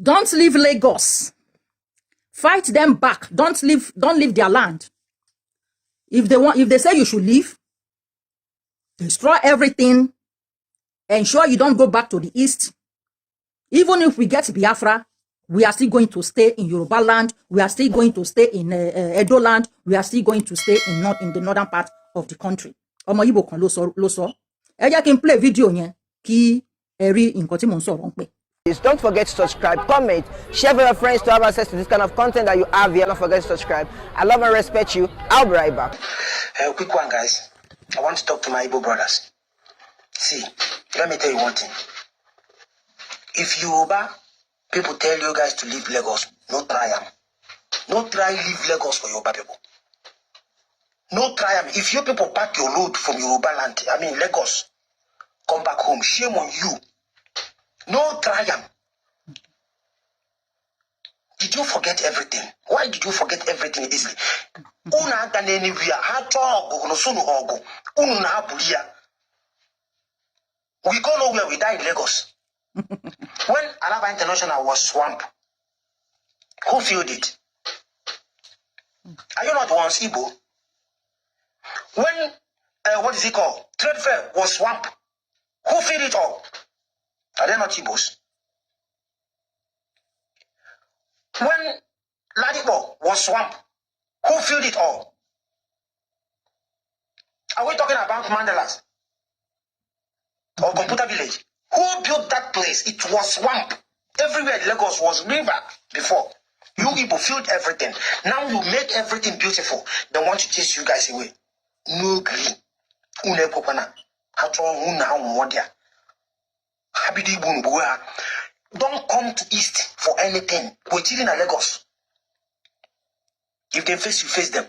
Don't leave Lagos. Fight them back. Don't leave their land. If they say you should leave, destroy everything. Ensure you don't go back to the east. Even if we get Biafra, we are still going to stay in Yoruba land. We are still going to stay in Edo land. We are still going to stay in the northern part of the country. Ọmọ Igbo kan ló sọ. Ẹ jẹ́ kí n play video yẹn kí ẹ rí nǹkan tí mò ń sọ̀rọ̀ ń pè. Don't forget to subscribe, comment, share with your friends to have access to this kind of content that you have here. Don't forget to subscribe. I love and respect you. I'll be right back. Quick one, guys. I want to talk to my Igbo brothers. See, let me tell you one thing. If Yoruba people tell you guys to leave Lagos, no try them. No try leave Lagos for Yoruba people. No try them. If you people pack your load from Yoruba land, I mean Lagos, come back home. Shame on you. No try them. Did you forget everything? Why did you forget everything easily? Una can anywhere. We go nowhere, we die in Lagos. When Alaba International was swamped, who filled it? Are you not once Igbo? When, what is it called? Trade fair was swamped, who filled it all? Are they not Igbos? When Ladipo was swamped, who filled it all? Are we talking about Mandelas? Or Computer Village? Who built that place? It was swamp. Everywhere Lagos was river before. You Igbo filled everything. Now you make everything beautiful. They want to chase you guys away. No green. Don't come to East for anything. We're chilling at Lagos. If they face you, face them.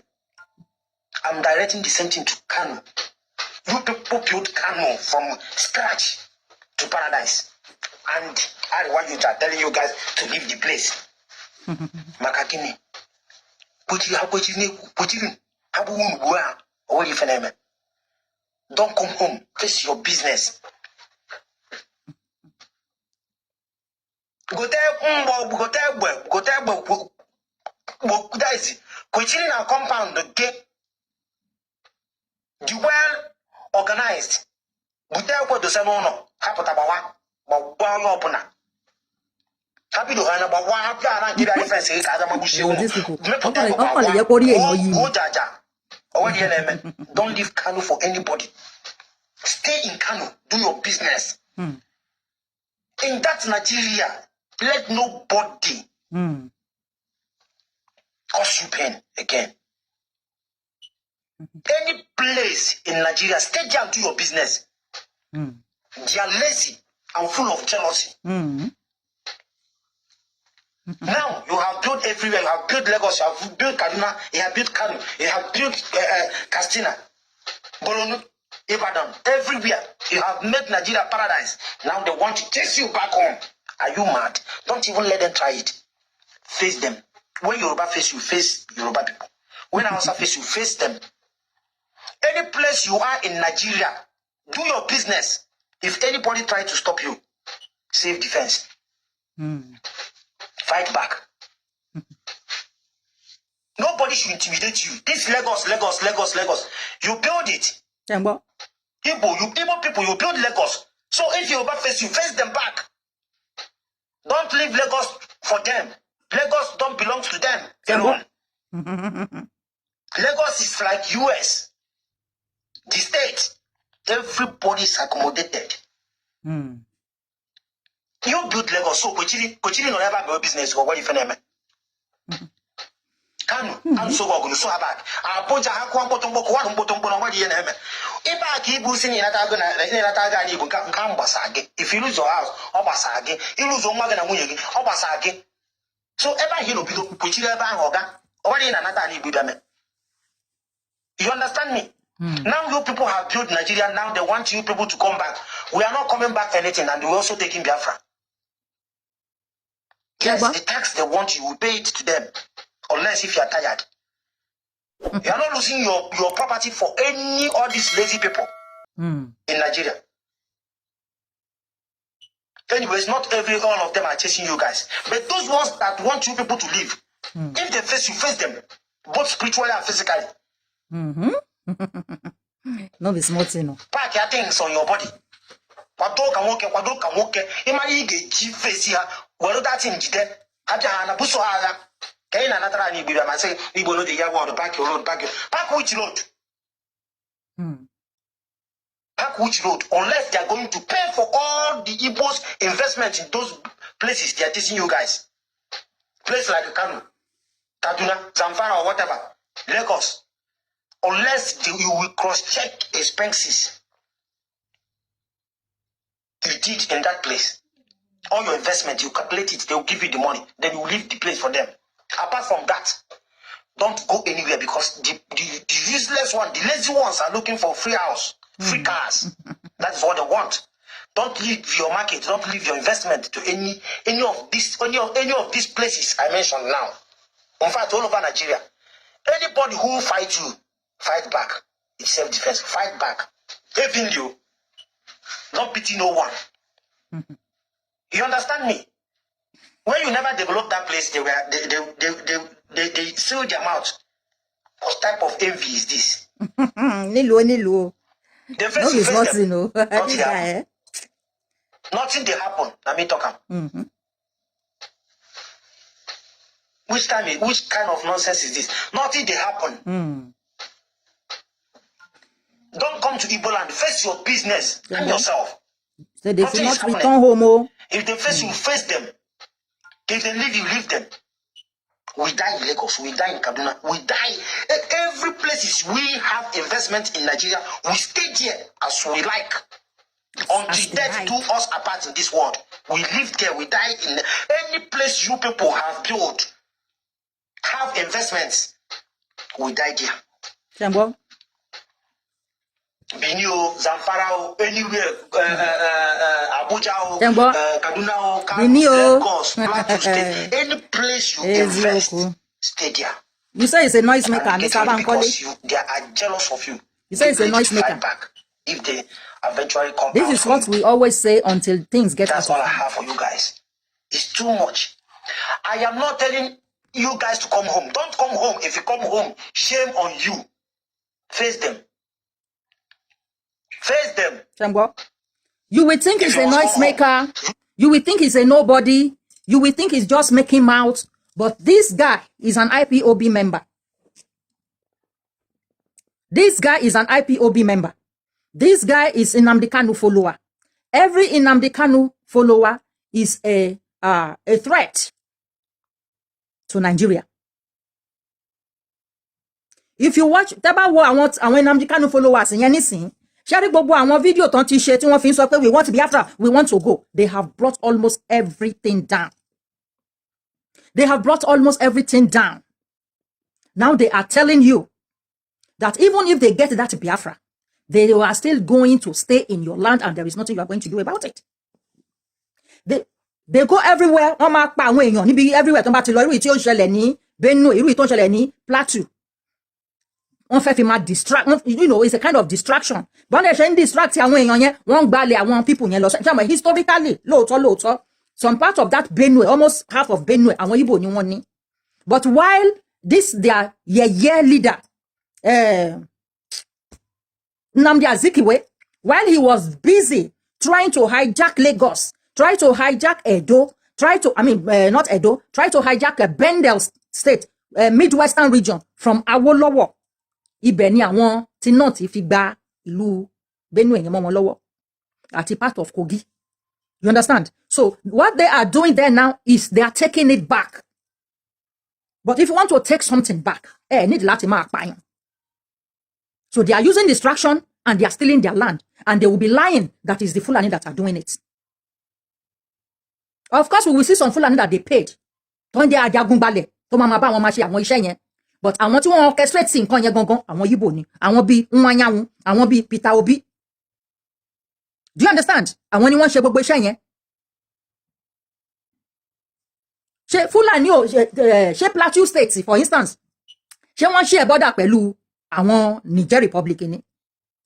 I'm directing the same thing to Kano. You people build Kano from scratch to paradise. And I want you to telling you guys to leave the place. Makakini. Don't come home. Face your business. Go there, our compound, the gate, the well organized. Go there, what does no Hapatabawa, but one opener. Happy to earn about 1 hour, give a difference. Don't leave Kano for anybody. Stay in Kano, do your business. In that Nigeria, let nobody cause you pain again. Any place in Nigeria, stay there and do your business. They are lazy and full of jealousy. Now you have built everywhere. You have built Lagos, you have built Kaduna, you have built Kano, you have built Castina, Borno, Ibadan, everywhere. You have made Nigeria paradise. Now they want to chase you back home. Are you mad? Don't even let them try it. Face them. When Yoruba face you, face Yoruba people. When Hausa face you, face them. Any place you are in Nigeria, do your business. If anybody try to stop you, save defense. Fight back. Nobody should intimidate you. This Lagos. You build it. Igbo people, you build Lagos. So if Yoruba face you, face them back. Don't leave Lagos for them. Lagos don't belong to them alone. Lagos is like US. The state. Everybody is accommodated. You build Lagos, so Kochiri no ever go business or what if name. Kanu, I'm so going so back. I put a hakwan bottom book, one bottom on what you name. If I keep boosting in a taga, you can come Basagi. If you lose your house, or Basagi, you lose your mother and Muyagi, or Basagi. So ever he will be Kochiri Banga, or in another Libudame. You understand me? Now you people have built Nigeria, now they want you people to come back. We are not coming back for anything, and we're also taking Biafra. Yes, the tax they want you will pay it to them, unless if you are tired. You are not losing your property for any all these lazy people in Nigeria. Anyways, not all of them are chasing you guys. But those ones that want you people to leave, if they face you, face them, both spiritually and physically. No be small thing, no. Pack your things on your body. Kwado kamoke. Imani ge face here. Welo that thing jide. Aja na buso ala. Kaina na tara ni bibi amase. Igbo no dey hear word. Pack your load. Pack which load? Pack which road, unless they are going to pay for all the Igbo's investment in those places they are teaching you guys. Places like Kano, Kaduna, Zamfara or whatever, Lagos. Unless you will cross-check expenses you did in that place. All your investment, you calculate it, they will give you the money. Then you leave the place for them. Apart from that, don't go anywhere because the useless one, the lazy ones are looking for free house. Free cars. That is what they want. Don't leave your market. Don't leave your investment to any of these places I mentioned now. In fact, all over Nigeria, anybody who fights you, fight back. It's self-defense. Fight back. Even you, not pity no one. You understand me? When you never develop that place, they seal their mouth. What type of envy is this? Nilo. No, it's nothing, no. Nothing they happen. Let me talk. Which kind of nonsense is this? Nothing they happen. Don't come to Igbo land. Face your business and yourself. So they should not return home. If they face you, face them. If they leave you, leave them. We die in Lagos, we die in Kaduna, we die. Every place we have investment in Nigeria, we stay here as we like. Until death do us apart in this world. We live there, we die in any place you people have built, have investments, we die there. Tembo. Benio, Zamfara, anywhere, Abuja, Kaduna, Lagos, Plateau State, any place you invest, stay there. You say it's a noise maker, Mr. Because they are jealous of you. You say it's a noise maker. Back if they eventually come this is what we always say until things get That's all I have for you guys. It's too much. I am not telling you guys to come home. Don't come home. If you come home, shame on you. Face them. Face them. Chambo. You will think he's a noise maker. You will think he's a nobody. You will think he's just making mouth. But this guy is an IPOB member. This guy is an IPOB member. This guy is a Nnamdi Kanu follower. Every Nnamdi Kanu follower is a threat to Nigeria. If you watch, taba wo àwọn Nnamdi Kanu followers yẹn nísìn, share gbogbo àwọn video ton ti ṣe tí wọ́n fi ń sọ pé we want to be after, we want to go. They have brought almost everything down. They have brought almost everything down. Now they are telling you that even if they get that Biafra, they are still going to stay in your land and there is nothing you are going to do about it. They go everywhere. Wọ́n máa pa àwọn èèyàn níbi everywhere tó bá ti lọ irú tí ó ń ṣẹlẹ̀ ní Benue, irú tó ń ṣẹlẹ̀ ní Plateau. Wọ́n fẹ́ fi máa distract, you know, it's a kind of distraction. But they ṣe ń distract àwọn èèyàn yẹn, wọ́n gbalẹ̀ àwọn people yẹn lọ. Ṣé historically, lóòótọ́, some part of that Benue, almost half of Benue, àwọn Igbo ni wọ́n ní. But while this their year leader, Nnamdi Azikiwe, while he was busy trying to hijack Lagos, try to hijack Edo, try to hijack a Bendel state, Midwestern region from Awolowo. Ibẹ̀ ni àwọn tí náà ti fi gba ìlú Benue yẹn mọ́ wọn lọ́wọ́ àti part of Kogi. You understand? So what they are doing there now is they are taking it back. But if you want to take something back, need láti máa pààyàn. So they are using distraction and they are stealing their land. And they will be lying that is the Fulani that are doing it. Of course, we will see some Fulani that they paid. Tó ń jẹ́ Ajagunbalẹ̀ tó máa bá wọn máa ṣe àwọn iṣẹ́ yẹn. But àwọn tí wọ́n orchestrate sí nǹkan yẹn gangan, àwọn Igbo ni. Àwọn bí Nwanyanwu, àwọn bí Peter Obi. Do you understand? Àwọn ni wọ́n ṣe gbogbo iṣẹ́ yẹn. Ṣé Fulani o ṣé Plateau State for instance, ṣé wọ́n share border pẹ̀lú àwọn Niger Republic ni?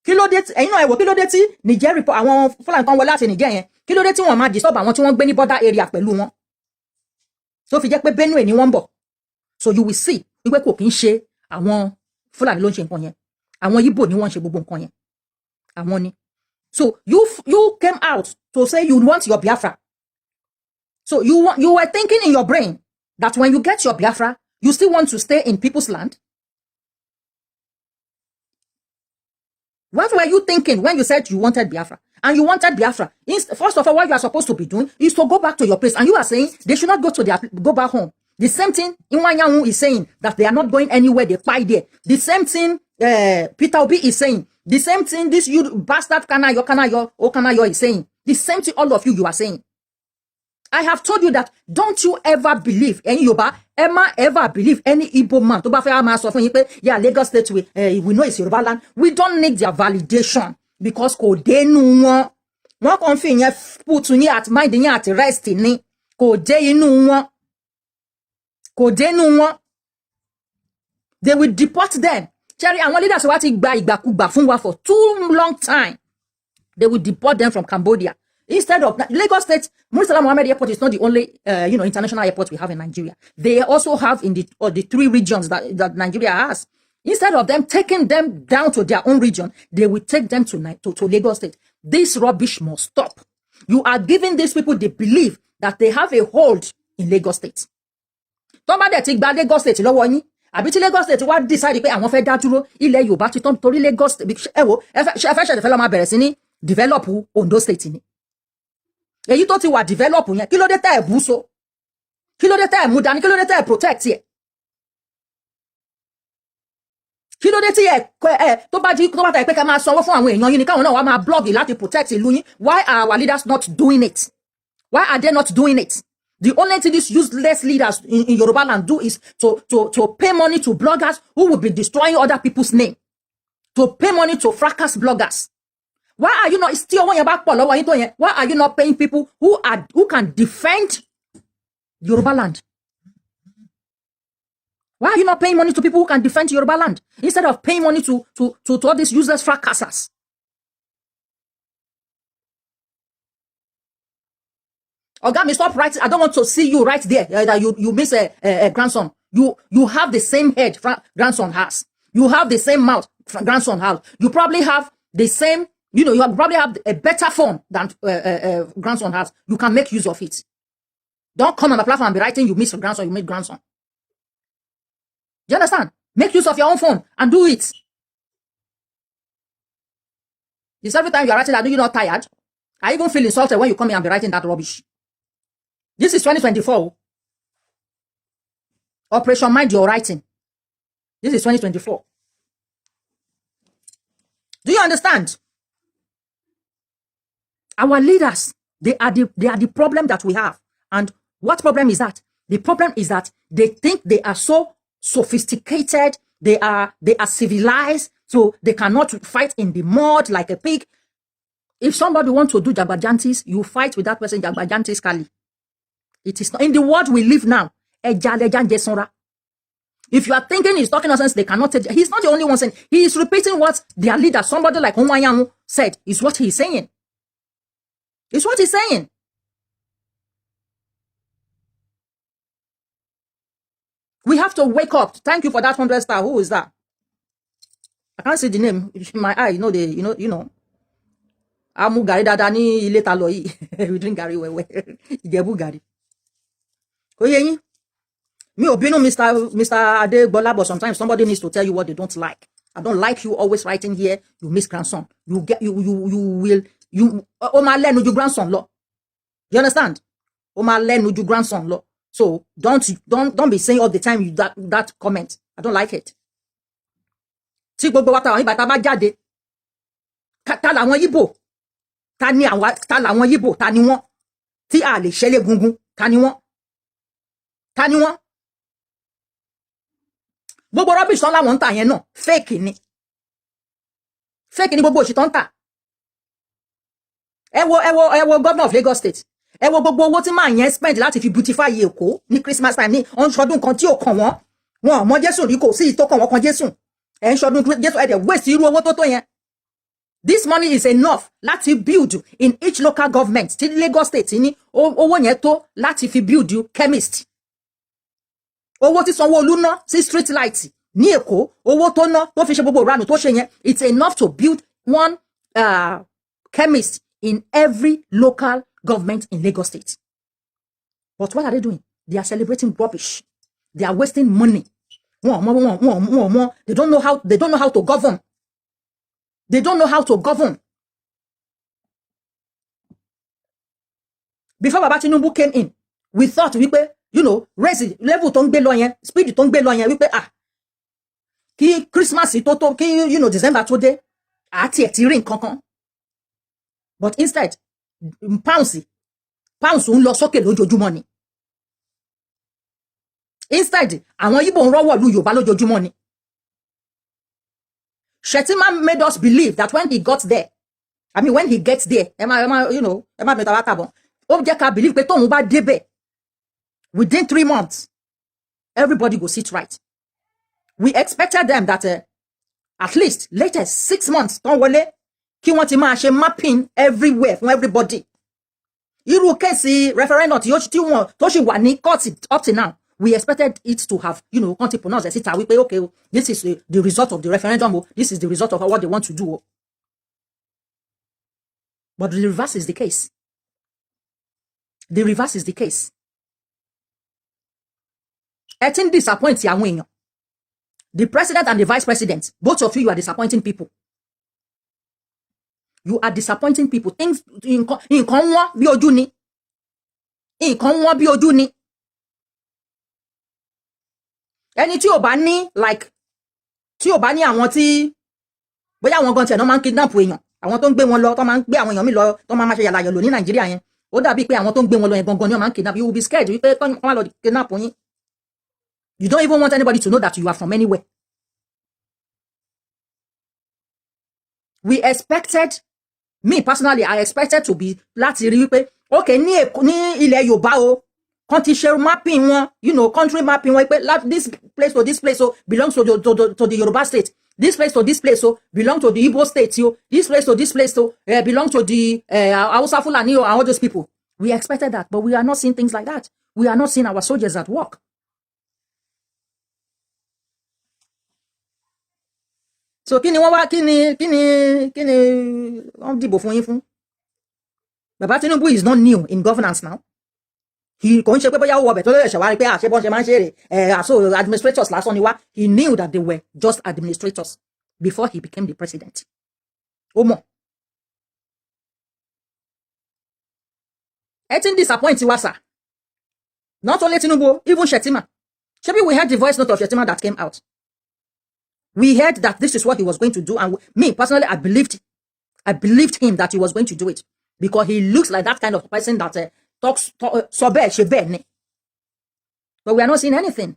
Kí ló dé ẹ̀yin náà ẹ wò kí ló dé tí Niger Republic àwọn Fulani kan wọlé láti Niger yẹn kí ló dé tí wọ́n máa disturb àwọn tí wọ́n gbé ní border area pẹ̀lú wọn tó fi jẹ́ pé Benue ni wọ́n ń bọ̀. So you will see wípé kò kí ń ṣe àwọn Fúlàní ló ń ṣe nǹkan yẹn, àwọn Igbo ni wọ́n ń ṣe gbogbo nǹkan yẹn, àwọn ni. So you came out to say you want your Biafra. So you were thinking in your brain that when you get your Biafra, you still want to stay in people's land. What were you thinking when you said you wanted Biafra? And you wanted Biafra. First of all, what you are supposed to be doing is to go back to your place. And you are saying they should not go back home. The same thing Inwanyanwu is saying, that they are not going anywhere, they fight there. The same thing Peter Obi is saying. The same thing this you bastard Kanayo is saying. The same thing all of you are saying. I have told you that don't you ever believe any Yoruba, ever believe any Igbo man. To yeah, Lagos State, we know it's Yoruba land. We don't need their validation because ko denu won. Won kon fi yen put ni at mind ni at rest ni. Ko de inu won. Ko denu won. They will deport them. Cherry, and one leaders wa ti gba igbakugba fun wa for too long time. They will deport them from Cambodia. Instead of Lagos State, Murtala Mohammed Airport is not the only international airport we have in Nigeria. They also have in the 3 regions that Nigeria has. Instead of them taking them down to their own region, they will take them to Lagos State. This rubbish must stop. You are giving these people the belief that they have a hold in Lagos State. Somebody take back Lagos State lọ́wọ́ yín. Àbí tí Lagos State wá decide pé àwọn fẹ́ dá dúró ilẹ̀ Yorùbá ti tán torí Lagos State ẹ wo ẹ fẹ́ ṣe lọ máa bẹ̀rẹ̀ sí ní develop Ondo State ni. Èyí tó ti wà develop yẹn kí ló dé tẹ́ ẹ bú so, kí ló dé tẹ́ ẹ mú dání, kí ló dé tẹ́ ẹ protect yẹ, kí ló dé tí ẹ tó bá tẹ́ pé ká máa sanwó fún àwọn èèyàn yín ni káwọn náà wá máa blog láti protect ìlú yín. Why are our leaders not doing it? Why are they not doing it? The only thing these useless leaders in Yoruba land do is to pay money to bloggers who will be destroying other people's name, to pay money to fracas bloggers. Why are you not still when you're back? Why are you not paying people who can defend Yoruba land? Why are you not paying money to people who can defend Yoruba land instead of paying money to all these useless fracassers? Oga, me stop writing. I don't want to see you right there. That you miss a grandson. You have the same head grandson has. You have the same mouth grandson has. You probably have the same. You probably have a better phone than grandson has. You can make use of it. Don't come on the platform and be writing you miss a grandson, you made grandson. Do you understand? Make use of your own phone and do it. It's every time you're writing that, you're not tired. I even feel insulted when you come here and be writing that rubbish. This is 2024. Operation Mind Your Writing. This is 2024. Do you understand? Our leaders, they are the problem that we have. And what problem is that? The problem is that they think they are so sophisticated, they are civilized, so they cannot fight in the mud like a pig. If somebody wants to do Jagbajantis, you fight with that person Jagbajantis Kali. It is not in the world we live now. If you are thinking he's talking nonsense, they cannot take. He's not the only one saying. He is repeating what their leader, somebody like Onwayanwu, said. Is what he's saying. It's what he's saying. We have to wake up. Thank you for that 100 star. Who is that? I can't see the name. My eye, you know. Amu gari dada ni ile ta lo yi. We drink gari wewe. Ijebu gari. Oyeyin. Me obinu Mr. Adegbola, but sometimes somebody needs to tell you what they don't like. I don't like you always writing here. You miss grandson. You Oma learn with your grandson law. You understand? Oma learn with your grandson law. So don't be saying all the time that comment. I don't like it. Tí gbogbo wa ta wọ́n bá bá jáde. Ta làwọn Igbo. Ta làwọn Igbo, ta ni wọ́n. Tí a lè ṣẹlẹ̀ gungun, ta ni wọ́n. Ta ni wọ́n. Gbogbo rubbish ton la wọ́n ta yẹn náà fake ni. Fake ni gbogbo òṣì ton ta. Ẹ wo governor of Lagos State. Ẹ wo gbogbo owó tí man yẹn spend láti fi beautify Èkó ní Christmas time ní on ṣọdún kan tí ó kàn wọ́n. Wọ́n mọ Jésù rí kò sí tó kàn wọ́n kan Jésù. Ẹ ń ṣọdún Jésù ẹ dẹ̀ waste irú owó tó yẹn. This money is enough láti build in each local government. Tí Lagos State ní owó yẹn tó láti fi build you chemist. Owó tí Sanwó-Olú ná sí street light ní Èkó, owó tó ná tó fi ṣe gbogbo ìranù tó ṣe yẹn, it's enough to build one chemist in every local government in Lagos State. But what are they doing? They are celebrating rubbish. They are wasting money. They don't know how to govern. They don't know how to govern. Before Baba Tinubu came in, we thought raise level tó ń gbé lọ yẹn, speed tó ń gbé lọ yẹn, wípé kí Christmas tó kí December tó dé, àti ẹ̀ ti rí nǹkan kan. But instead, pounds ń lọ sókè lójoojúmọ́ ni. Instead, àwọn Igbo ń rọ́wọ́ lu Yorùbá lójoojúmọ́ ni. Shettima made us believe that when he gets there, ó jẹ́ ká believe pé tóun bá débẹ̀, within 3 months, everybody go sit right. We expected them that at least latest 6 months, tán wọlé, kí wọ́n ti máa ṣe mapping everywhere fún everybody. Irú kéèsì referendum tó ṣì wà ní court up to now, we expected it to have, kán ti pronounce síta wípé, okay, this is the result of the referendum, this is the result of what they want to do. But the reverse is the case. The reverse is the case. Ẹ ti ń disappoint àwọn èèyàn. The president and the vice president, both of you are disappointing people. You are disappointing people. Things nǹkan wọ́n bí ojú ni. Nǹkan wọ́n bí ojú ni. Ẹni tí ò bá ní àwọn tí bóyá àwọn gan tiẹ̀ náà máa ń kidnap èèyàn, àwọn tó ń gbé wọn lọ, tó máa ń gbé àwọn èèyàn mi lọ, tó máa ṣe yàlàyà lò ní Nàìjíríà yẹn. Ó dàbí pé àwọn tó ń gbé wọn lọ yẹn gangan ni wọ́n máa ń kidnap. You will be scared wípé wọ́n máa lọ kidnap yín. You don't even want anybody to know that you are from anywhere. We expected, me personally, I expected to be láti rí wípé, okay, ní ilẹ̀ Yorùbá o, kan ti ṣe mapping wọn, country mapping wọn, pé this place to this place belongs to the Yoruba state. This place to this place belong to the Igbo state. This place to this place belong to the Hausa Fulani and all those people. We expected that, but we are not seeing things like that. We are not seeing our soldiers at work. So kí ni wọ́n dìbò fún yín fún? Baba Tinubu is not new in governance now. He kò ń ṣe pé bóyá ó wọbẹ̀ tó lè ṣẹ̀wá rí pé àṣẹ bọ́n ṣe máa ń ṣe rè so administrators lásán ni wá. He knew that they were just administrators before he became the president. Ó mọ̀. Ẹ ti ń disappoint wa, sir. Not only Tinubu, even Shettima. Maybe we heard the voice note of Shettima that came out. We heard that this is what he was going to do, and me personally, I believed him that he was going to do it, because he looks like that kind of person that talks so bad, she bad. But we are not seeing anything.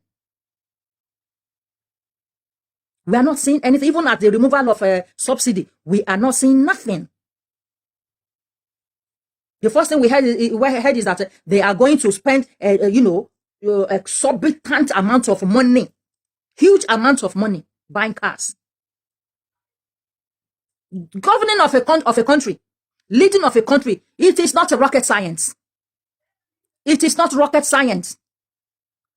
We are not seeing anything. Even at the removal of subsidy, we are not seeing nothing. The first thing we heard is that they are going to spend, exorbitant amount of money, huge amount of money, buying cars. Governing of a country, leading of a country, it is not a rocket science. It is not rocket science.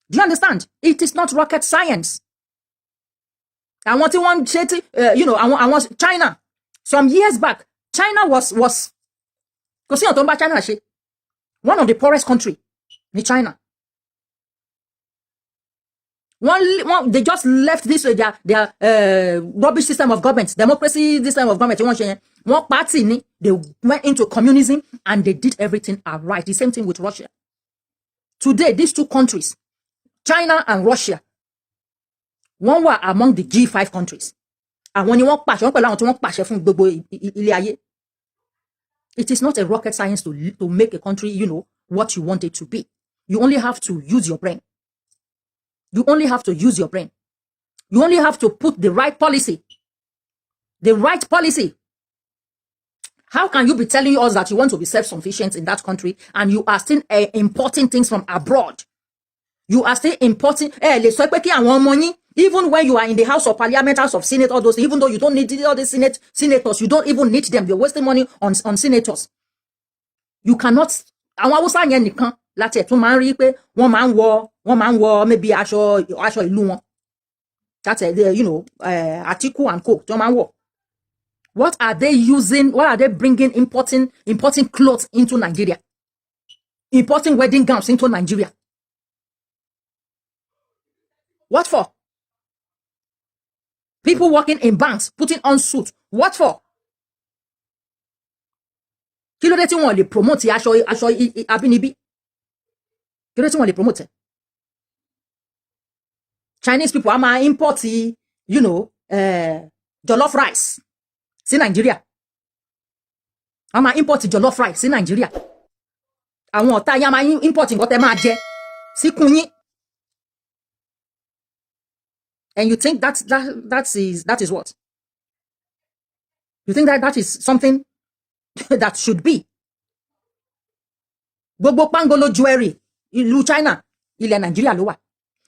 Do you understand? It is not rocket science. I want to China. Some years back, China was one of the poorest country in China. They just left this their rubbish system of government, democracy system of government. One party, they went into communism and they did everything right. The same thing with Russia. Today, these two countries, China and Russia, one were among the G5 countries. And when you want it is not a rocket science to make a country, what you want it to be. You only have to use your brain. You only have to use your brain. You only have to put the right policy. The right policy. How can you be telling us that you want to be self-sufficient in that country and you are still importing things from abroad? You are still importing. Even Even when you are in the House of Parliament, House of Senate, all those, even though you don't need all the senators, you don't even need them. You're wasting money on senators. You cannot. Àwọn Hausa yẹn nìkan láti ẹ̀ tún máa ń rí pé wọ́n máa ń wọ maybe aṣọ ìlú wọn. That's Atiku and co. Tí wọ́n máa ń wọ. What are they using? What are they bringing? Importing clothes into Nigeria. Importing wedding gowns into Nigeria. What for? People working in banks, putting on suits. What for? Kí ló dé tí wọ́n lè promote aṣọ abínibí? Kí ló dé tí wọ́n lè promote? Chinese people are import, jollof rice sí Nigeria. Ama import jollof rice sí Nigeria. Àwọn ọ̀tá yá máa import nǹkan tẹ́ máa jẹ síkùn yín. And you think that is what? You think that is something that should be? Gbogbo pangolo jewelry ìlú China, ilẹ̀ Nigeria ló wà.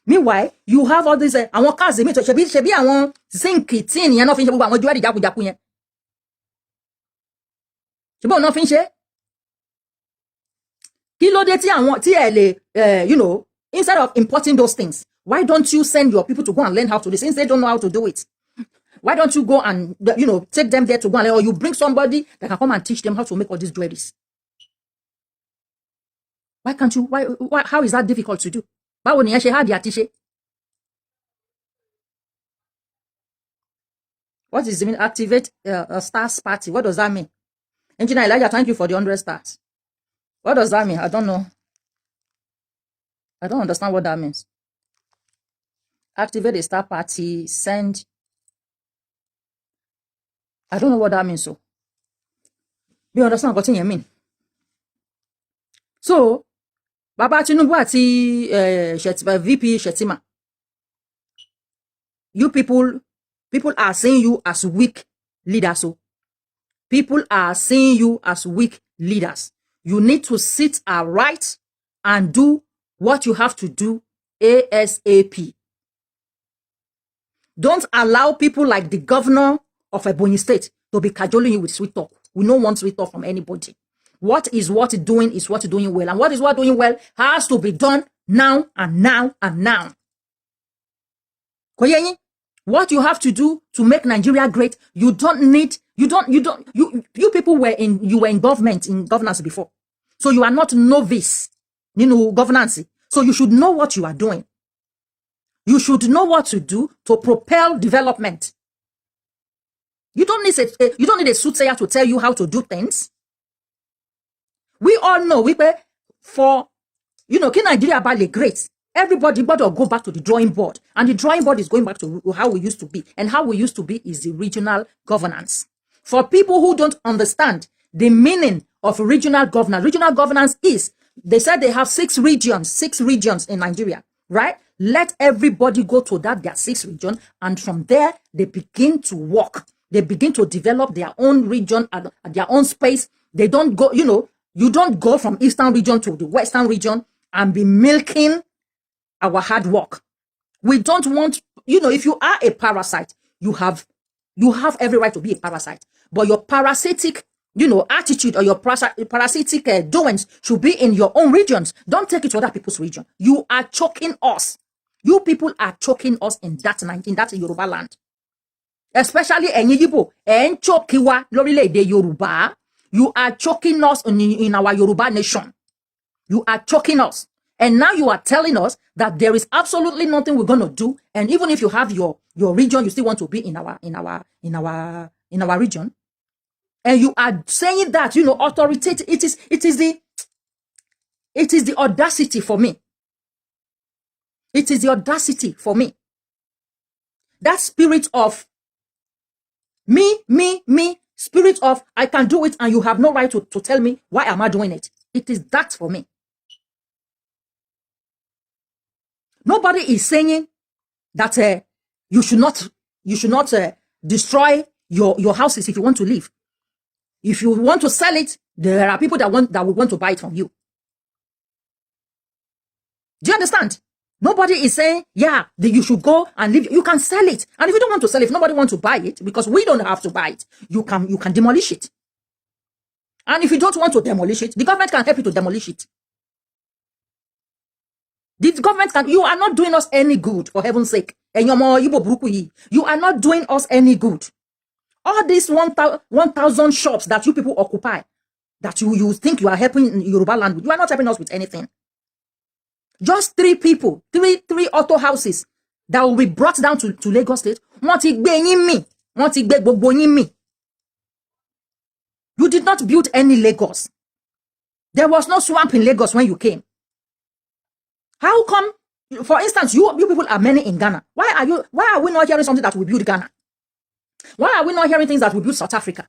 Meanwhile, you have all these àwọn cars mi to ṣebí àwọn zinc tin yẹn náà fi ń ṣe gbogbo àwọn jewelry jákujàku yẹn. Ṣebí ọ̀nà fi ń ṣe. Kí ló dé tí ẹ lè instead of importing those things, why don't you send your people to go and learn how to do this since they don't know how to do it? Why don't you go and take them there to go and learn, or you bring somebody that can come and teach them how to make all these jewelries? Why can't you? Why how is that difficult to do? Báwo ni ẹ ṣe hard àti ṣe? What is the mean? Activate a stars party. What does that mean? Engineer Elijah, thank you for the 100 stars. What does that mean? I don't know. I don't understand what that means. Activate a star party, send. I don't know what that means. So, you understand what you mean? So, Baba Tinubu àti VP Shetima, you people are seeing you as weak leaders. So, people are seeing you as weak leaders. You need to sit right and do what you have to do ASAP. Don't allow people like the governor of Ebonyi State to be cajoling you with sweet talk. We don't want sweet talk from anybody. What is doing well. And what is doing well has to be done now and now and now. What you have to do to make Nigeria great, you people were in governance before. So you are not novice, governance. So you should know what you are doing. You should know what to do to propel development. You don't need a soothsayer to tell you how to do things. We all know for can Nigeria be great? Everybody but go back to the drawing board. And the drawing board is going back to how we used to be. And how we used to be is the regional governance. For people who don't understand the meaning of regional governance is, they said they have 6 regions in Nigeria, right? Let everybody go to their 6 region, and from there they begin to work. They begin to develop their own region at their own space. They don't go, you don't go from Eastern region to the Western region and be milking our hard work. We don't want, if you are a parasite, you have every right to be a parasite. But your parasitic, attitude or your parasitic doings should be in your own regions. Don't take it to other people's region. You are choking us. You people are choking us in that Yoruba land. Especially Igbo, chokiwa lorile Yoruba. You are choking us in our Yoruba nation. You are choking us. And now you are telling us that there is absolutely nothing we're going to do. And even if you have your region, you still want to be in our region. And you are saying that, authoritative. It is the audacity for me. It is the audacity for me. That spirit of me, spirit of I can do it and you have no right to tell me why am I doing it. It is that for me. Nobody is saying that you should not destroy your houses if you want to live. If you want to sell it, there are people that will want to buy it from you. Do you understand? Nobody is saying, yeah, you should go and leave. You can sell it. And if you don't want to sell it, if nobody wants to buy it, because we don't have to buy it, you can demolish it. And if you don't want to demolish it, the government can help you to demolish it. The government can, you are not doing us any good, for heaven's sake. You are not doing us any good. All these 1,000 shops that you people occupy, that you think you are helping in Yoruba land with, you are not helping us with anything. Just 3 people, three auto houses that will be brought down to Lagos State. You did not build any Lagos. There was no swamp in Lagos when you came. How come, for instance, you people are many in Ghana? Why are we not hearing something that will build Ghana? Why are we not hearing things that will build South Africa?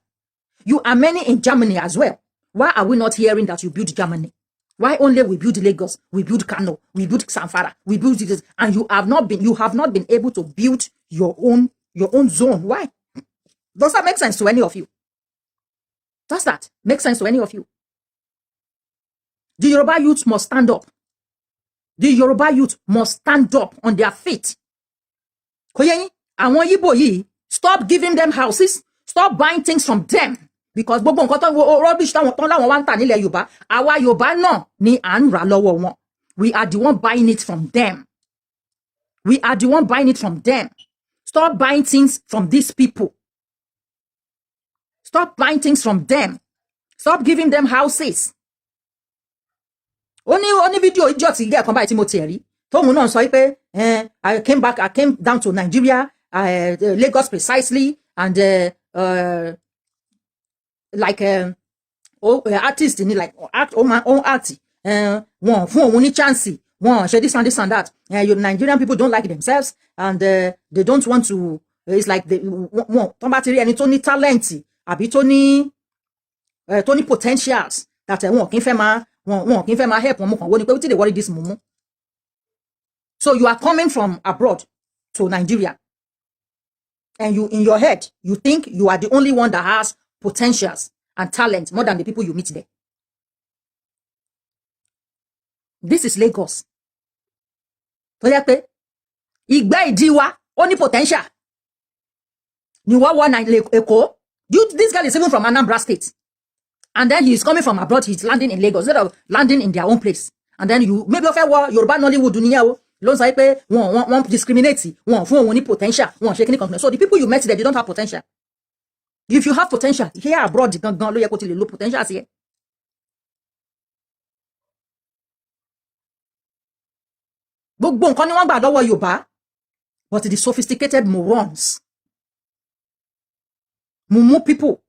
You are many in Germany as well. Why are we not hearing that you build Germany? Why only we build Lagos, we build Kano, we build Samfara, we build this, and you have not been able to build your own zone? Why? Does that make sense to any of you? Does that make sense to any of you? The Yoruba youth must stand up. The Yoruba youth must stand up on their feet. Stop giving them houses. Stop buying things from them. Because rubbish we are the one buying it from them. We are the one buying it from them. Stop buying things from these people. Stop buying things from them. Stop giving them houses. Only video idiot come by Timothy. I came down to Nigeria, Lagos precisely, and artist in like act own art. One for only chance. One share this and that. Nigerian people don't like themselves, and they don't want to. It's like they want somebody and it's only talent. Abi Tony potentials that one can help they worry this mumu. So you are coming from abroad to Nigeria, and you in your head you think you are the only one that has potentials and talent more than the people you meet there. This is Lagos. Igbe idiwa only potential. This guy is even from Anambra State. And then he is coming from abroad, he's landing in Lagos, instead of landing in their own place. And then you, maybe of Yoruba Nollywood dunia, one discriminate, one potential, one shaking company. So the people you met there, they don't have potential. If you have potential, here abroad, low potential here. But the sophisticated morons, mumu people,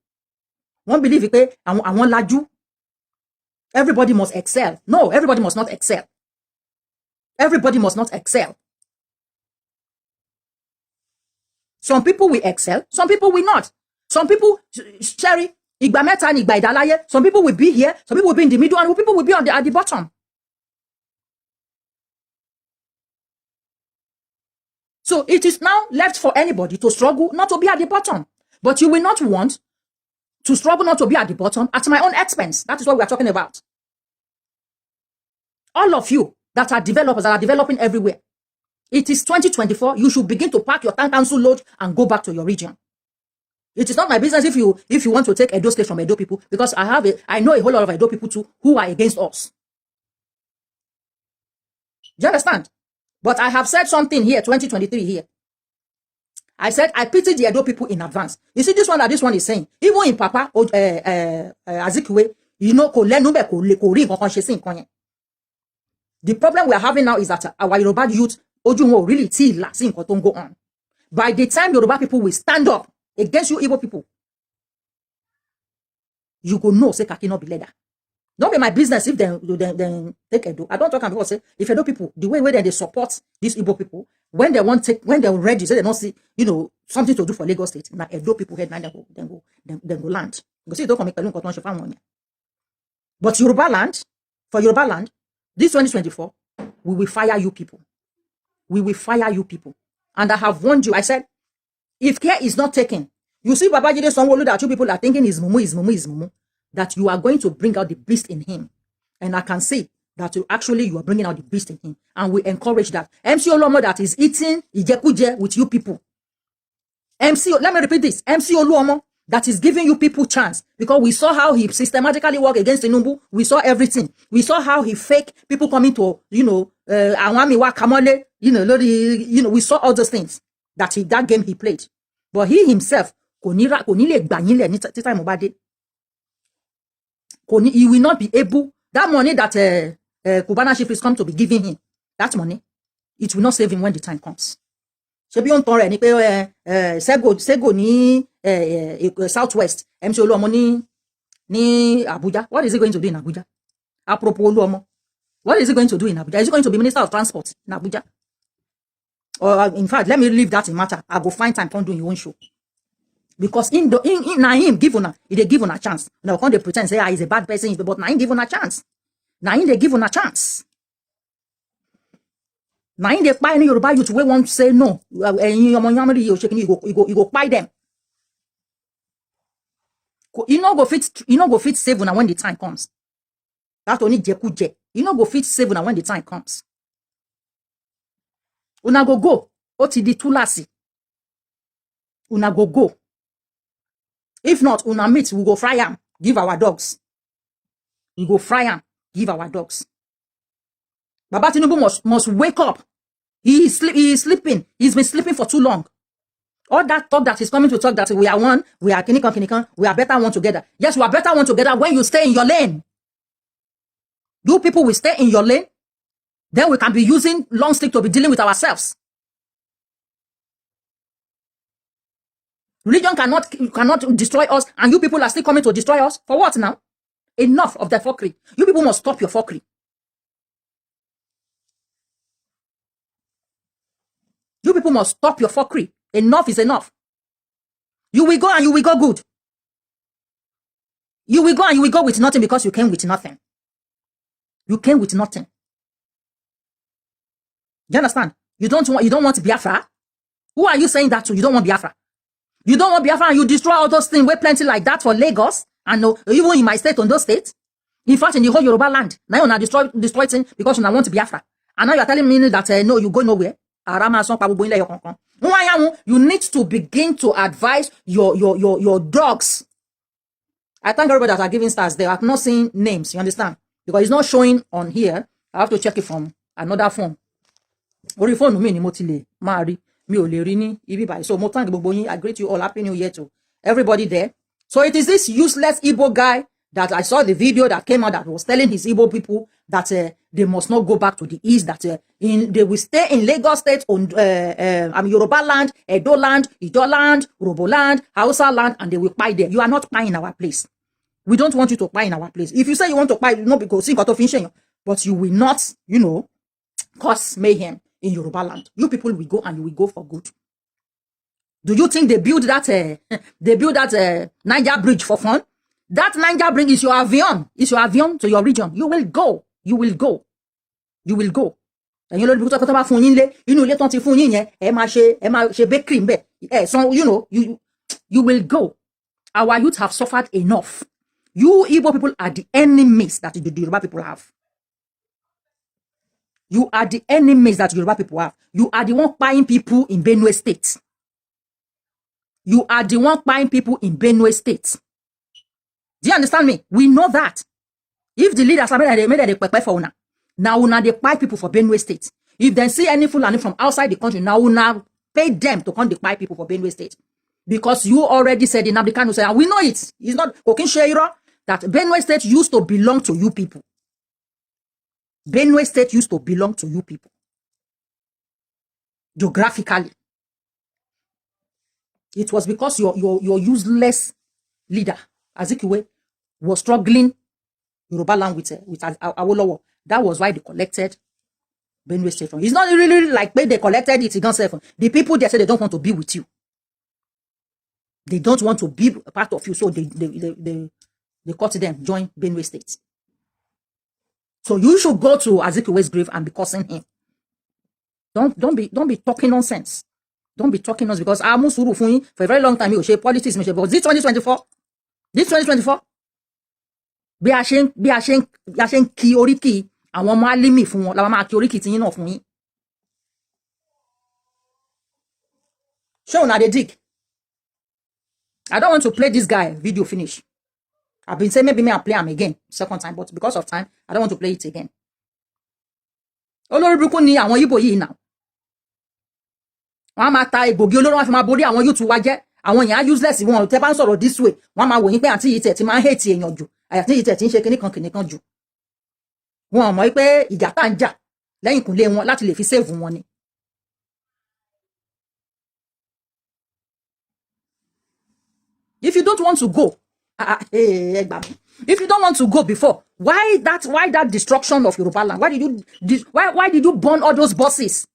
won't believe it. I want laju. Everybody must excel. No, everybody must not excel. Everybody must not excel. Some people will excel, some people will not. Some people, Sherry, some people will be here, some people will be in the middle, and people will be at the bottom. So it is now left for anybody to struggle not to be at the bottom. But you will not want to struggle not to be at the bottom at my own expense. That is what we are talking about. All of you that are developers, that are developing everywhere, it is 2024. You should begin to pack your town council load and go back to your region. It is not my business if you want to take Edo State from Edo people, because I know a whole lot of Edo people too who are against us. Do you understand? But I have said something here, 2023 here. I said I pity the Edo people in advance. You see this one that this one is saying, even in Papa Azikiwe, the problem we are having now is that our Yoruba youth will really see what go on. By the time Yoruba people will stand up against you Igbo people, you go know say Kaki not be leader. Don't be my business if they take Edo. I don't talk about say if Edo people, the way they support these Igbo people, when they're ready, so they don't see, something to do for Lagos State. Now Edo people head then go land. Because you don't come make but Yoruba land, this 2024, we will fire you people. We will fire you people. And I have warned you. I said, if care is not taken, you see Babajide Sanwo-Olu that you people are thinking is mumu, that you are going to bring out the beast in him. And I can see that actually you are bringing out the beast in him. And we encourage that. MC Oluomo that is eating ijekuje with you people. Let me repeat this. MC Oluomo that is giving you people chance, because we saw how he systematically worked against Tinubu. We saw everything. We saw how he fake people coming to, Awami wa Kamole, we saw all those things that game he played. But he himself, he will not be able, that money that Cubana chief is come to be giving him, that money, it will not save him when the time comes. Ṣebí on tọrẹ ni pé Sego ní Southwest, MC Oluomo ní Abuja. What is he going to do in Abuja? Apropos Oluomo, what is he going to do in Abuja? Is he going to be Minister of Transport in Abuja? Or in fact, let me leave that in matter. I go find time to do your own show. Because in him give una, they give una chance. Now can't they pretend say he's a bad person, but na him give una chance. Na him they give una chance. Na him they buy any Yoruba youth wey want to say no. You go buy them. You no go fit save una when the time comes. That only jekuje. You no go fit save una when the time comes. Una go. Otidi tulasi. Una go. If not, una meat, we go fry am, give our dogs. We go fry am, give our dogs. Baba Tinubu must wake up. He is sleeping. He's been sleeping for too long. All that talk that he's coming to talk that we are one, we are kinikan, we are better one together. Yes, we are better one together when you stay in your lane. You people will stay in your lane. Then we can be using long stick to be dealing with ourselves. Religion cannot destroy us, and you people are still coming to destroy us. For what now? Enough of that fuckery. You people must stop your fuckery. You people must stop your fuckery. Enough is enough. You will go and you will go good. You will go and you will go with nothing because you came with nothing. You came with nothing. Do you understand? You don't want Biafra? Who are you saying that to? You don't want Biafra. You don't want Biafra and you destroy all those things. We're plenty like that for Lagos and no, even in my state, on those states. In fact, in the whole Yoruba land, now you destroy things because you want Biafra. And now you're telling me that no, you go nowhere. You need to begin to advise your dogs. I thank everybody that are giving stars there. I've not seen names, you understand? Because it's not showing on here. I have to check it from another phone. Ori phone mi ni mo ti le mari. Mi ò lè rí ní ibi báyìí. So mo thank gbogbo yín. I greet you all. Happy New Year to everybody there. So it is this useless Igbo guy that I saw the video that came out that was telling his Igbo people that they must not go back to the east, that they will stay in Lagos State, on Yoruba land, Edo land, Ido land, Robo land, Hausa land, and they will buy there. You are not buying our place. We don't want you to buy in our place. If you say you want to buy, no, because but you will not, cause mayhem in Yoruba land. You people will go and you will go for good. Do you think they build that Niger bridge for fun? That Niger bridge is your avion. It's your avion to your region. You will go. You will go. You will go. And you know because about fún yín lé, inú ilé tán ti fún yín yẹn, ẹ máa ṣe bakery ńbẹ̀. So you will go. Our youth have suffered enough. You Igbo people are the enemies that the Yoruba people have. You are the enemies that Yoruba people have. You are the one buying people in Benue State. You are the one buying people in Benue State. Do you understand me? We know that. If the leaders are made a prepare for una, now una they buy people for Benue State. If they see any Fulani from outside the country, now una pay them to come to buy people for Benue State. Because you already said in Abdikanu, and we know it. It's not Kokin Sheira that Benue State used to belong to you people. Benue State used to belong to you people. Geographically. It was because your useless leader, Azikiwe, was struggling Yoruba land with Awolowo. That was why they collected Benue State from. It's not really like when they collected it, the people they said they don't want to be with you. They don't want to be a part of you, so they cut them, join Benue State. So you should go to Azikiwe's grave and be cursing him. Don't be talking nonsense. Don't be talking nonsense because I'm Musuru Funi for a very long time. You shape politics, but this 2024, be ashamed ki oriki àwọn ọmọ alimi fún wọn la máa kí oríkì tiyín náà fún yín. Ṣé una dey dig? I don't want to play this guy video finish. I've been saying maybe me I play him again second time, but because of time I don't want to play it again. Olórí burúkú ni àwọn Igbo yìí now. Wọ́n máa ta egbògi olóró wọn fi máa borí àwọn youth wa jẹ́. Àwọn èèyàn useless wọn tẹ́ bá ń sọ̀rọ̀ this way. Wọ́n máa wò yín pé àǹtí yìí tẹ̀ tí máa ń hate èèyàn jù. Àyàtí yìí tẹ̀ tí ń ṣe kíníkan jù. Wọ́n mọ̀ pé ìjà tá ń jà lẹ́yìn kùnlé wọn láti lè fi save wọn ni. If you don't want to go, if you don't want to go before, why that destruction of Yoruba land? Why did you burn all those buses?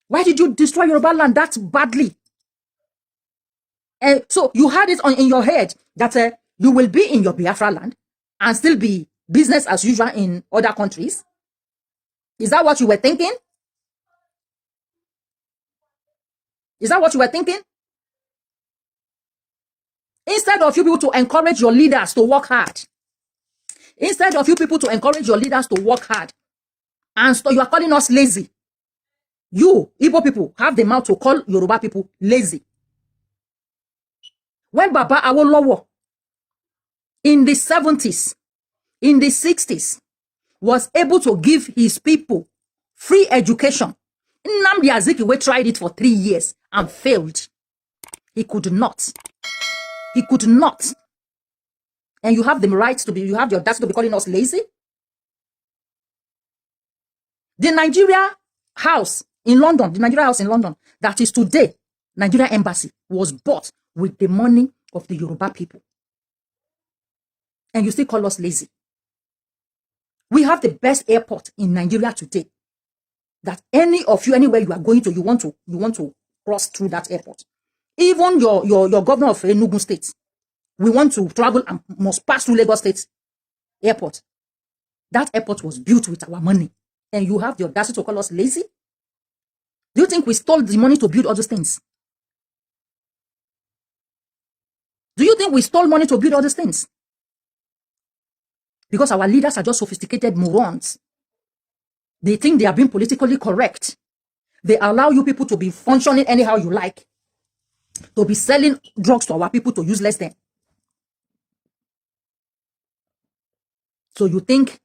Why did you destroy Yoruba land that badly? And so you had it in your head that you will be in your Biafra land and still be business as usual in other countries. Is that what you were thinking? Is that what you were thinking? Instead of you people to encourage your leaders to work hard. Instead of you people to encourage your leaders to work hard. And so you are calling us lazy. You, Igbo people, have the mouth to call Yoruba people lazy. When Baba Awolowo in the 70s, in the 60s, was able to give his people free education, Nnamdi Azikiwe tried it for 3 years and failed. He could not. He could not. And you have the right to be, you have the audacity to be calling us lazy? The Nigeria house in London, that is today, Nigeria embassy, was bought with the money of the Yoruba people. And you still call us lazy. We have the best airport in Nigeria today. That any of you, anywhere you are going to, you want to cross through that airport. Even your governor of Enugu State, we want to travel and must pass through Lagos State airport. That airport was built with our money. And you have the audacity to call us lazy? Do you think we stole the money to build all those things? Do you think we stole money to build all these things? Because our leaders are just sophisticated morons. They think they are being politically correct. They allow you people to be functioning anyhow you like. To be selling drugs to our people to use less than. So you think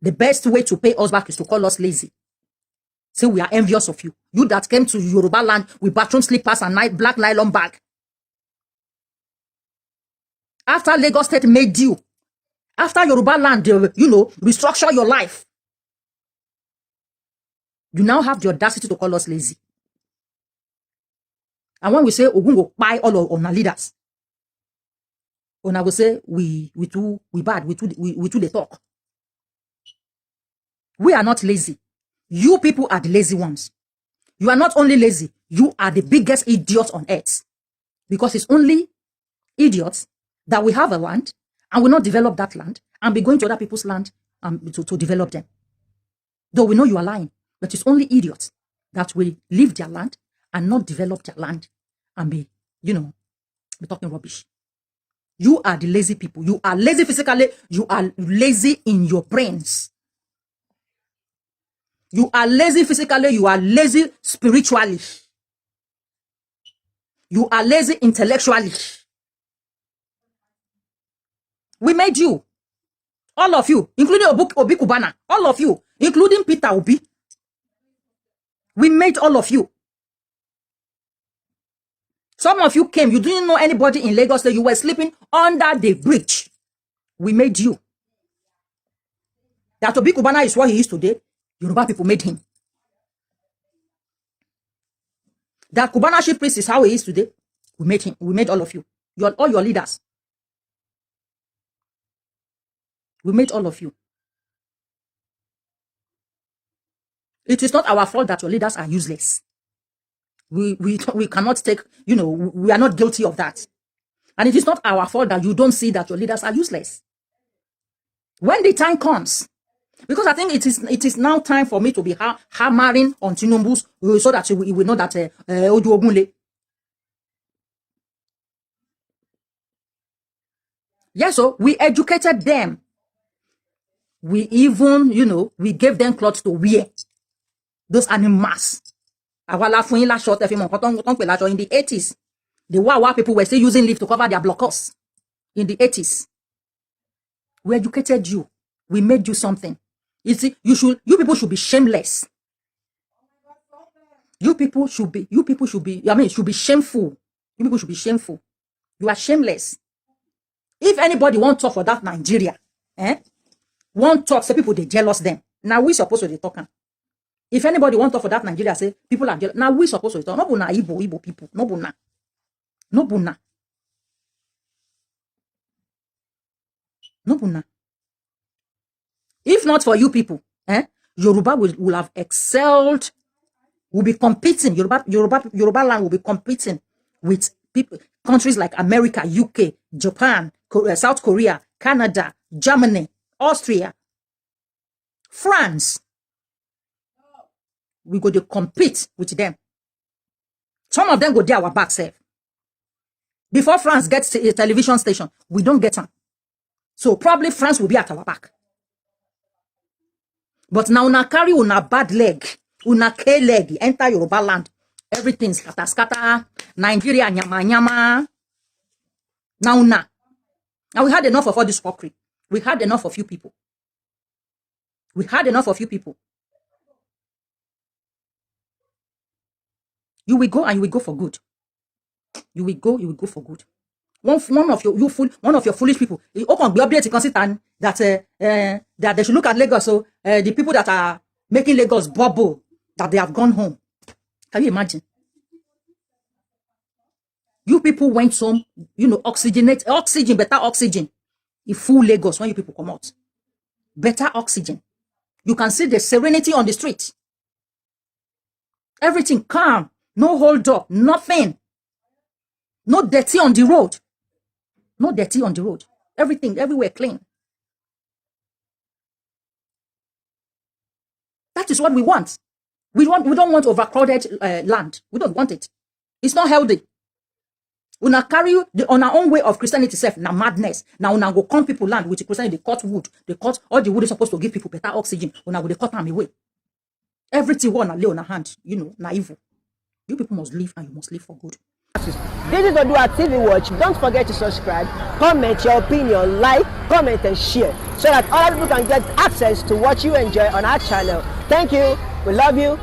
the best way to pay us back is to call us lazy. Say we are envious of you. You that came to Yoruba land with bathroom slippers and black nylon bag. After Lagos State made you, after Yoruba land, restructure your life. You now have the audacity to call us lazy. And when we say Ogun will buy all of our leaders, Ona will say we bad, we too they talk. We are not lazy. You people are the lazy ones. You are not only lazy, you are the biggest idiots on earth. Because it's only idiots that we have a land and will not develop that land and be going to other people's land to develop them. Though we know you are lying, but it's only idiots that will leave their land and not develop their land and be talking rubbish. You are the lazy people. You are lazy physically. You are lazy in your brains. You are lazy physically. You are lazy spiritually. You are lazy intellectually. We made you. All of you, including Obi Kubana. All of you, including Peter Obi. We made all of you. Some of you came, you didn't know anybody in Lagos, so you were sleeping under the bridge. We made you. That Obi Kubana is what he is today. Yoruba people made him. That Kubana chief priest is how he is today. We made him. We made all of you. All your leaders. We made all of you. It is not our fault that your leaders are useless. We cannot take, we are not guilty of that. And it is not our fault that you don't see that your leaders are useless. When the time comes, because I think it is now time for me to be hammering on Tinubu's so that we will know that Odu Ogunle. Yes, so we educated them. We even, you know, we gave them clothes to wear. Those animals. In the 80s, the Wawa people were still using leaf to cover their blockers. In the 80s. We educated you. We made you something. You see, you people should be shameless. You people should be, should be shameful. You people should be shameful. You are shameless. If anybody won't talk for that Nigeria, won't talk, say people they jealous them. Now we supposed to be talking. If anybody won't talk for that Nigeria, say people are jealous. Now we supposed to talk. No buna Igbo people. No buna. No buna. No buna. If not for you people, Yoruba will have excelled. Will be competing. Yoruba land will be competing with people, countries like America, UK, Japan, South Korea, Canada, Germany, Austria, France. We go to compete with them. Some of them go there our back self. Before France gets a television station, we don't get them. So probably France will be at our back. But now una carry una bad leg, una K leg, enter Yoruba land. Everything scatter, Nigeria, nyama. Now we had enough of all this fuckery. We had enough of you people. We had enough of you people. You will go and you will go for good. You will go for good. One of your foolish people. You open the update consistent that they should look at Lagos. So the people that are making Lagos bubble, that they have gone home. Can you imagine? You people went some, you know, better oxygen. It full Lagos when you people come out. Better oxygen. You can see the serenity on the street. Everything calm. No hold up. Nothing. No dirty on the road. No dirty on the road. Everything, everywhere clean. That is what we want. We don't want overcrowded land. We don't want it. It's not healthy. We now carry on our own way of Christianity itself. Now madness. Now we go come people land with Christianity. They cut wood. They cut all the wood is supposed to give people better oxygen. We now they cut them away. Everything one lay on our hand. You know, na evil. You people must live and you must live for good. This is ODUA TV Watch. Don't forget to subscribe, comment your opinion, like, comment and share so that other people can get access to what you enjoy on our channel. Thank you. We love you.